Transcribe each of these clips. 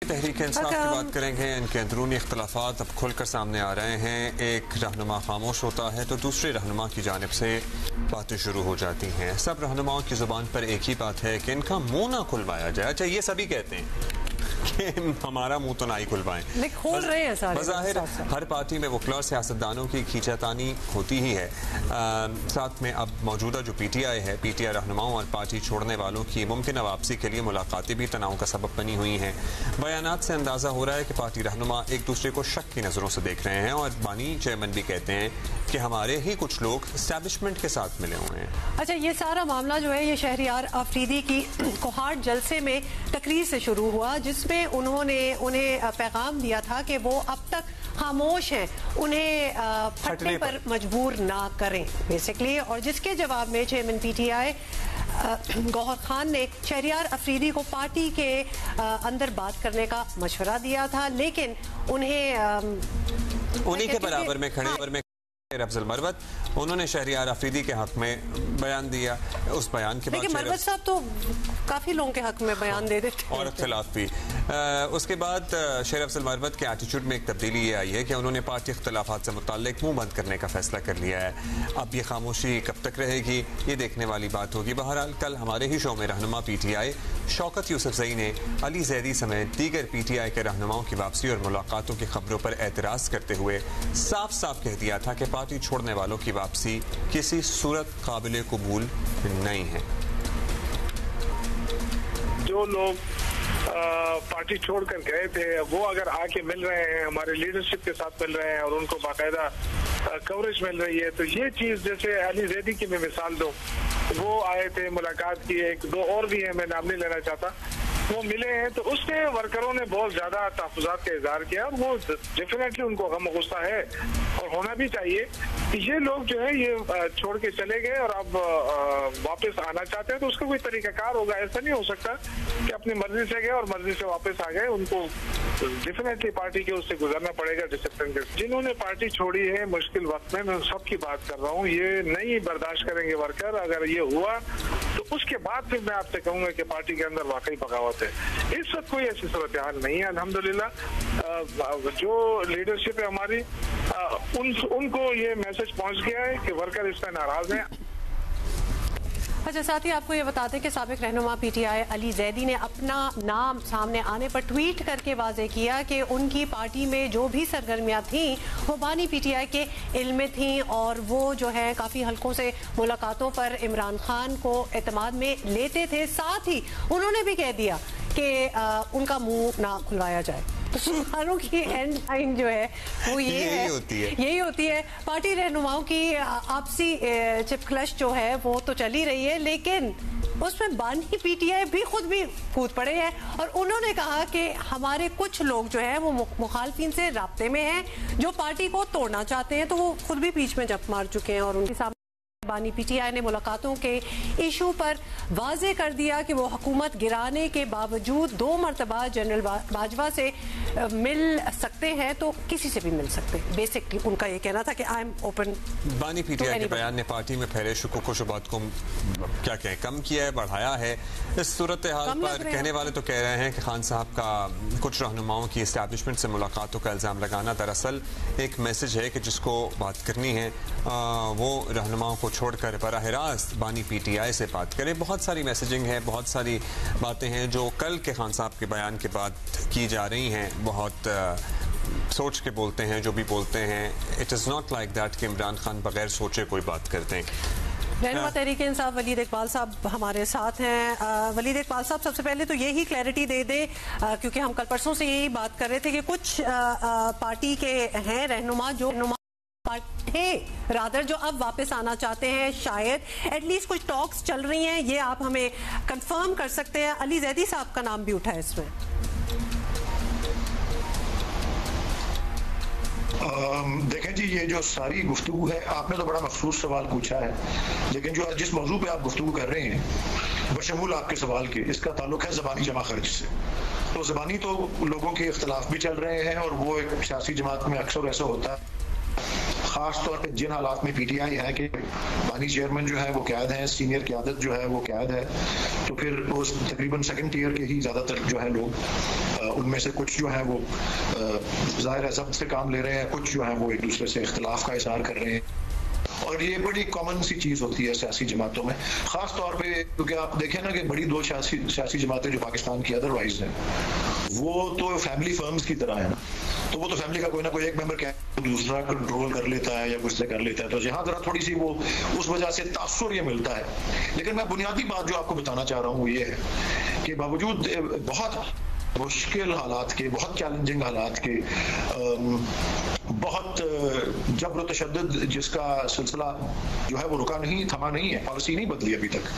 تحریک انصاف کی بات کریں گے. ان کے اندرونی اختلافات اب کھل کر سامنے آ رہے ہیں. ایک رہنما خاموش ہوتا ہے تو دوسرے رہنما کی جانب سے باتیں شروع ہو جاتی ہیں. سب رہنماؤں کی زبان پر ایک ہی بات ہے کہ ان کا منہ نہ کھلوایا جائے. اچھا یہ سبھی کہتے ہیں کہ ہمارا منہ تو نہ ہی کھلوائیں. کھول رہے ہیں سارے. بظاہر ہر پارٹی میں وکلا اور سیاستدانوں کی کھینچاتانی ہوتی ہی ہے. ساتھ میں اب موجودہ جو پی ٹی آئی ہے, پی ٹی آئی رہنماؤں اور پارٹی چھوڑنے والوں کی ممکنہ واپسی کے لیے ملاقاتیں بھی تناؤ کا سبب بنی ہوئی ہیں. بیانات سے اندازہ ہو رہا ہے کہ پارٹی رہنما ایک دوسرے کو شک کی نظروں سے دیکھ رہے ہیں اور بانی چیئرمین بھی کہتے ہیں کہ ہمارے ہی کچھ لوگ اسٹیبلشمنٹ کے ساتھ ملے ہوئے ہیں. اچھا یہ سارا معاملہ جو ہے یہ شہریار آفریدی کی کوہاٹ جلسے میں تقریر سے شروع ہوا, جس میں انہوں نے انہیں پیغام دیا تھا کہ وہ اب تک خاموش ہیں, انہیں پھٹنے پر مجبور نہ کریں بیسکلی. اور جس کے جواب میں چیئرمین پی ٹی آئی گوہر خان نے شہریار آفریدی کو پارٹی کے اندر بات کرنے کا مشورہ دیا تھا, لیکن انہیں کے برابر میں کھڑے افضل مروت انہوں نے شہریار آفریدی کے حق میں بیان دیا. اس بیان کے بعد لیکن مروت صاحب تو کافی لوگوں کے حق میں بیان دے دیتے اور اختلاف بھی. اس کے بعد شہر افضل مروت کے ایٹیچیوڈ میں ایک تبدیلی یہ آئی ہے کہ انہوں نے پارٹی اختلافات سے متعلق منہ بند کرنے کا فیصلہ کر لیا ہے. اب یہ خاموشی کب تک رہے گی یہ دیکھنے والی بات ہوگی. بہرحال کل ہمارے ہی شو میں رہنما پی ٹی آئی شوکت یوسفزئی نے علی زیدی سمیت دیگر پی ٹی آئی کے رہنماؤں کی واپسی اور ملاقاتوں کی خبروں پر اعتراض کرتے ہوئے صاف صاف کہہ دیا تھا کہ پارٹی چھوڑنے والوں کی واپسی کسی صورت قابل قبول نہیں ہے. جو لوگ پارٹی چھوڑ کر گئے تھے وہ اگر آ کے مل رہے ہیں, ہمارے لیڈرشپ کے ساتھ مل رہے ہیں اور ان کو باقاعدہ کوریج مل رہی ہے, تو یہ چیز جیسے علی زیدی کی میں مثال دوں, وہ آئے تھے ملاقات کی, ایک دو اور بھی ہیں میں نام نہیں لینا چاہتا, وہ ملے ہیں تو اس کے ورکروں نے بہت زیادہ تحفظات کا اظہار کیا اور وہ ڈیفینیٹلی ان کو غم و غصہ ہے اور ہونا بھی چاہیے کہ یہ لوگ جو ہے یہ چھوڑ کے چلے گئے اور اب واپس آنا چاہتے ہیں تو اس کا کوئی طریقہ کار ہوگا. ایسا نہیں ہو سکتا کہ اپنی مرضی سے گئے اور مرضی سے واپس آ گئے. ان کو ڈیفینیٹلی پارٹی کے اس سے گزرنا پڑے گا ڈسپلن کے. جنہوں نے پارٹی چھوڑی ہے مشکل وقت میں, میں سب کی بات کر رہا ہوں, یہ نہیں برداشت کریں گے ورکر. اگر یہ ہوا تو اس کے بعد پھر میں آپ سے کہوں گا کہ پارٹی کے اندر واقعی بغاوت ہے. اس وقت کوئی ایسی صورتحال نہیں ہے الحمدللہ. جو لیڈرشپ ہے ہماری ان کو یہ میسج پہنچ گیا ہے کہ ورکر اس پہ ناراض ہیں. اچھا ساتھ ہی آپ کو یہ بتاتے کہ سابق رہنما پی ٹی آئی علی زیدی نے اپنا نام سامنے آنے پر ٹویٹ کر کے واضح کیا کہ ان کی پارٹی میں جو بھی سرگرمیاں تھیں وہ بانی پی ٹی آئی کے علم میں تھیں اور وہ جو ہے کافی حلقوں سے ملاقاتوں پر عمران خان کو اعتماد میں لیتے تھے. ساتھ ہی انہوں نے بھی کہہ دیا کہ ان کا منہ نہ کھلوایا جائے. مسلمانوں کی اینڈ لائن جو ہے وہ یہی ہوتی ہے. پارٹی رہنماؤں کی آپسی چپکلش جو ہے وہ تو چل ہی رہی ہے, لیکن اس میں بانی پی ٹی آئی بھی خود بھی کود پڑے ہیں اور انہوں نے کہا کہ ہمارے کچھ لوگ جو ہے وہ مخالفین سے رابطے میں ہیں جو پارٹی کو توڑنا چاہتے ہیں, تو وہ خود بھی بیچ میں جپ مار چکے ہیں. اور ان کے سامنے بانی پی ٹی آئی نے ملاقاتوں کے ایشو پر واضح کر دیا کہ وہ حکومت گرانے کے باوجود 2 مرتبہ جنرل باجوہ سے مل سکتے ہیں تو کسی سے بھی مل سکتے ہیں. بیسکلی ان کا یہ کہنا تھا کہ آئی ایم اوپن. بانی پی ٹی آئی کے بیان نے پارٹی میں پھیلے شکوک و شبہات کو کیا کہیں کم کیا ہے, بڑھایا ہے. اس صورتحال پر کہنے والے تو کہہ رہے ہیں کہ خان صاحب کا کچھ رہنماؤں کی اسٹیبلشمنٹ سے ملاقاتوں کا الزام لگانا دراصل ایک میسج ہے کہ جس کو بات کرنی ہے وہ رہنماؤں کو چھوڑ کر براہ راست بانی پی ٹی آئی سے بات کرے. بہت ساری میسیجنگ ہے, بہت ساری باتیں ہیں جو کل کے خان صاحب کے بیان کے بعد کی جا رہی ہیں. بہت سوچ کے بولتے ہیں جو بھی بولتے ہیں. It is not like that کہ عمران خان بغیر سوچے کوئی بات کرتے ہیں. رہنما تحریک انصاف ولید اقبال صاحب ہمارے ساتھ ہیں. ولید اقبال صاحب سب سے پہلے تو یہی کلیئرٹی دے دیں کیونکہ ہم کل پرسوں سے یہی بات کر رہے تھے کہ کچھ پارٹی کے ہیں رہنما جو رادر جو اب واپس آنا چاہتے ہیں, شاید ایٹ لیسٹ کچھ ٹاکس چل رہی ہیں, یہ آپ ہمیں کنفرم کر سکتے ہیں. علی زیدی صاحب کا نام بھی اٹھا ہے اس میں. دیکھیں جی, یہ جو ساری گفتگو ہے, آپ نے تو بڑا مخصوص سوال پوچھا ہے, لیکن جو جس موضوع پہ آپ گفتگو کر رہے ہیں بشمول آپ کے سوال کے, اس کا تعلق ہے زبانی جمع خرچ سے. تو زبانی تو لوگوں کے اختلاف بھی چل رہے ہیں اور وہ ایک سیاسی جماعت میں اکثر ایسا ہوتا ہے, خاص طور پہ جن حالات میں پی ٹی آئی ہے کہ بانی چیئرمین جو ہے وہ قائد ہیں, سینئر قیادت جو ہے وہ قائد ہے, تو پھر وہ تقریباً سیکنڈ ٹیئر کے ہی زیادہ تر جو ہے لوگ ان میں سے کچھ جو ہیں وہ ظاہر ہے ضبط سے کام لے رہے ہیں, کچھ جو ہیں وہ ایک دوسرے سے اختلاف کا اظہار کر رہے ہیں, اور یہ بڑی کامن سی چیز ہوتی ہے سیاسی جماعتوں میں, خاص طور پہ کیونکہ آپ دیکھیں نا کہ بڑی دو سیاسی جماعتیں جو پاکستان کی ادروائز ہیں وہ تو فیملی فرمز کی طرح ہیں نا, تو وہ تو فیملی کا کوئی نہ کوئی ایک ممبر دوسرا کنٹرول کر لیتا ہے یا کچھ سے کر لیتا ہے, تو یہاں ذرا تھوڑی سی وہ اس وجہ سے تاثر یہ ملتا ہے. لیکن میں بنیادی بات جو آپ کو بتانا چاہ رہا ہوں وہ یہ ہے کہ باوجود بہت مشکل حالات کے, بہت چیلنجنگ حالات کے, بہت جبر و تشدد جس کا سلسلہ جو ہے وہ رکا نہیں, تھما نہیں ہے, پالیسی نہیں بدلی ابھی تک,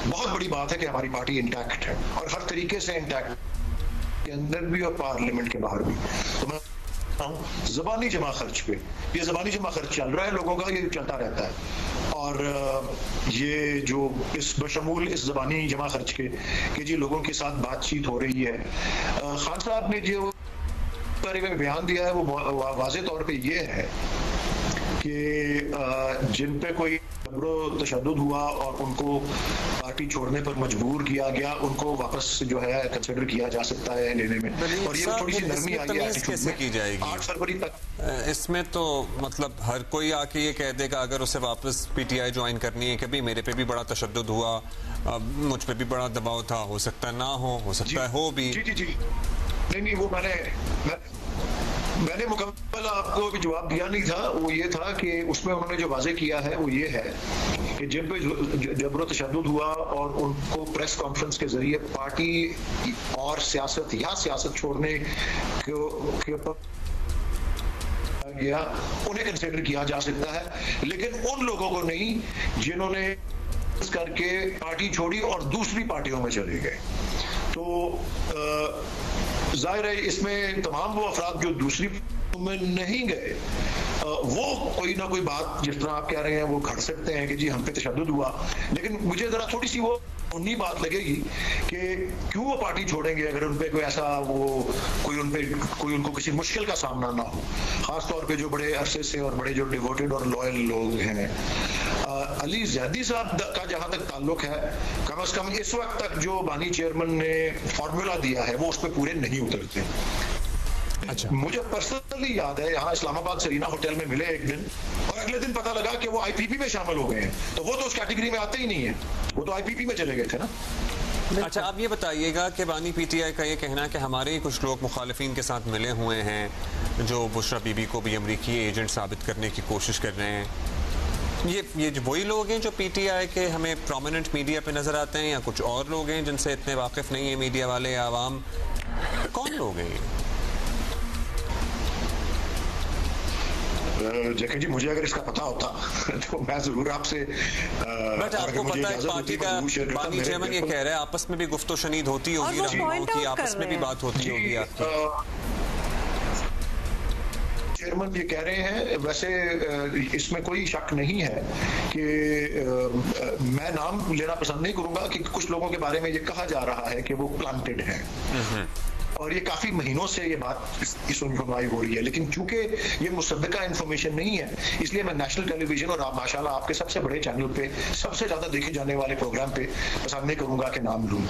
بہت بڑی بات ہے کہ ہماری پارٹی انٹیکٹ ہے اور ہر طریقے سے انٹیکٹ, کے اندر بھی اور پارلیمنٹ کے باہر بھی. تو میں زبانی جمع خرچ پہ, یہ زبانی جمع خرچ چل رہا ہے لوگوں کا, یہ چلتا رہتا ہے, اور یہ جو اس بشمول اس زبانی جمع خرچ کے کہ جی لوگوں کے ساتھ بات چیت ہو رہی ہے, خان صاحب نے جو بارے میں بیان دیا ہے وہ واضح طور پہ یہ ہے کہ جن پہ کوئی جبر و تشدد ہوا اور ان کو پارٹی چھوڑنے پر مجبور کیا گیا, ان کو واپس جو ہے کنسیڈر کیا جا سکتا ہے لینے میں, اور یہ تھوڑی سی نرمی آئی ہے کیسے کی جائے گی 8 فروری تک. اس میں تو مطلب ہر کوئی آ کے یہ کہہ دے گا اگر اسے واپس پی ٹی آئی جوائن کرنی ہے کہ بھئی میرے پہ بھی بڑا تشدد ہوا, مجھ پہ بھی بڑا دباؤ تھا, ہو سکتا ہے نہ ہو سکتا ہے ہو بھی. جی نہیں وہ میں نے مکمل آپ کو بھی جواب دیا نہیں تھا, وہ یہ تھا کہ اس میں انہوں نے جو واضح کیا ہے وہ یہ ہے کہ جن پہ جبر و تشدد ہوا اور ان کو پریس کانفرنس کے ذریعے پارٹی اور سیاست یا سیاست چھوڑنے کے گیا انہیں کنسیڈر کیا جا سکتا ہے, لیکن ان لوگوں کو نہیں جنہوں نے کر کے پارٹی چھوڑی اور دوسری پارٹیوں میں چلے گئے. تو ظاہر ہے اس میں تمام وہ افراد جو دوسری میں نہیں گئے وہ کوئی نہ کوئی بات جس طرح آپ کہہ رہے ہیں وہ گھڑ سکتے ہیں کہ جی ہم پہ تشدد ہوا, لیکن مجھے ذرا تھوڑی سی وہ انہی بات لگے گی کہ کیوں وہ پارٹی چھوڑیں گے اگر ان پہ کوئی ایسا کوئی ان کو کسی مشکل کا سامنا نہ ہو, خاص طور پہ جو بڑے عرصے سے اور بڑے جو ڈیووٹڈ اور لوئل لوگ ہیں. علی زیدی صاحب کا جہاں تک تعلق ہے, کم از کم اس وقت تک جو بانی چیئرمین نے فارمولا دیا ہے وہ اس پہ پورے نہیں اترتے. اچھا, مجھے پرسنلی یاد ہے یہاں اسلام آباد سرینا ہوٹل میں ملے ایک دن اور اگلے دن پتا لگا کہ وہ آئی پی پی میں شامل ہو گئے ہیں, تو وہ تو اس کیٹیگری میں آتے ہی نہیں ہیں, وہ تو آئی پی پی میں چلے گئے تھے نا. اچھا آپ یہ بتائیے گا کہ بانی پی ٹی آئی کا یہ کہنا ہے کہ ہمارے ہی کچھ لوگ مخالفین کے ساتھ ملے ہوئے ہیں جو بشرا بی بی کو بھی امریکی ایجنٹ ثابت کرنے کی کوشش کر رہے ہیں, یہ وہی لوگ ہیں جو پی ٹی آئی کے ہمیں پرومیننٹ میڈیا پہ نظر آتے ہیں یا کچھ اور لوگ ہیں جن سے اتنے واقف نہیں ہیں میڈیا والے یا عوام, کون لوگ ہیں؟ دیکھیں جی مجھے اگر اس کا پتا ہوتا تو میں ضرور آپ سے, بٹ آپ کو پتا ہے پارٹی کا بانی چیئرمین یہ کہہ رہے ہیں آپس میں بھی گفت و شنید ہوتی ہوگی رہنماؤں کی, آپس میں بھی بات ہوتی ہوگی آپ کی. چیئرمین یہ کہہ رہے ہیں, ویسے اس میں کوئی شک نہیں ہے کہ میں نام لینا پسند نہیں کروں گا کہ کچھ لوگوں کے بارے میں یہ کہا جا رہا ہے کہ وہ پلانٹڈ ہیں, اور یہ کافی مہینوں سے یہ بات اس انفرمائی ہو رہی ہے, لیکن چونکہ یہ مصدقہ انفارمیشن نہیں ہے اس لیے میں نیشنل ٹیلی ویژن اور ماشاءاللہ آپ کے سب سے بڑے چینل پہ سب سے زیادہ دیکھے جانے والے پروگرام پہ پسند نہیں کروں گا کہ نام لوں.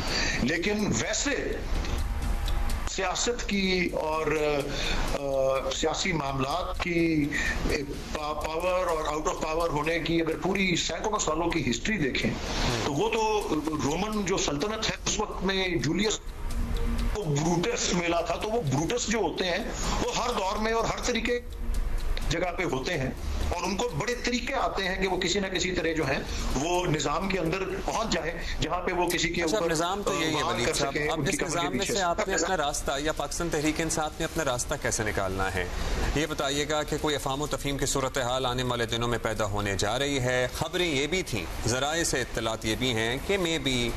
لیکن ویسے سیاست کی اور سیاسی معاملات کی پاور اور آؤٹ آف پاور ہونے کی اگر پوری سینکڑوں سالوں کی ہسٹری دیکھیں تو وہ تو رومن جو سلطنت ہے اس وقت میں جولیس کو بروٹس ملا تھا, تو وہ بروٹس جو ہوتے ہیں وہ ہر دور میں اور ہر طریقے جگہ پہ ہوتے ہیں اور ان کو بڑے طریقے آتے ہیں کہ وہ کسی نہ کسی طرح جو ہیں وہ نظام کے اندر پہنچ جائیں جہاں پہ وہ کسی کے اوپر نظام تو یہی ہے ولید صاحب. اب اس نظام میں سے آپ نے اپنا راستہ یا پاکستان تحریک انصاف نے اپنا راستہ کیسے نکالنا ہے یہ بتائیے گا کہ کوئی افہام و تفہیم کی صورتحال آنے والے دنوں میں پیدا ہونے جا رہی ہے. خبریں یہ بھی تھیں, ذرائع سے اطلاعات یہ بھی ہیں کہ may be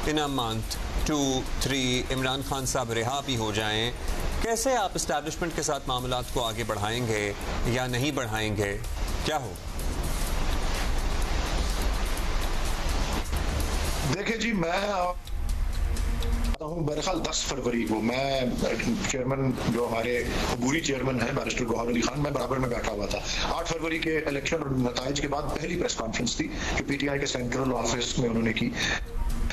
in a month 2-3 Imran Khan صاحب رہا بھی ہو جائیں. کیسے آپ اسٹیبلشمنٹ کے ساتھ معاملات کو آگے بڑھائیں گے یا نہیں بڑھائیں گے, کیا ہو؟ دیکھیں جی میں میرے خیال 10 فروری کو میں چیئرمین جو ہمارے عبوری چیئرمین ہیں بیرسٹر گوہر علی خان, میں برابر میں بیٹھا ہوا تھا. 8 فروری کے الیکشن اور نتائج کے بعد پہلی پریس کانفرنس تھی جو پی ٹی آئی کے سینٹرل آفس میں انہوں نے کی.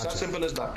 As simple as that.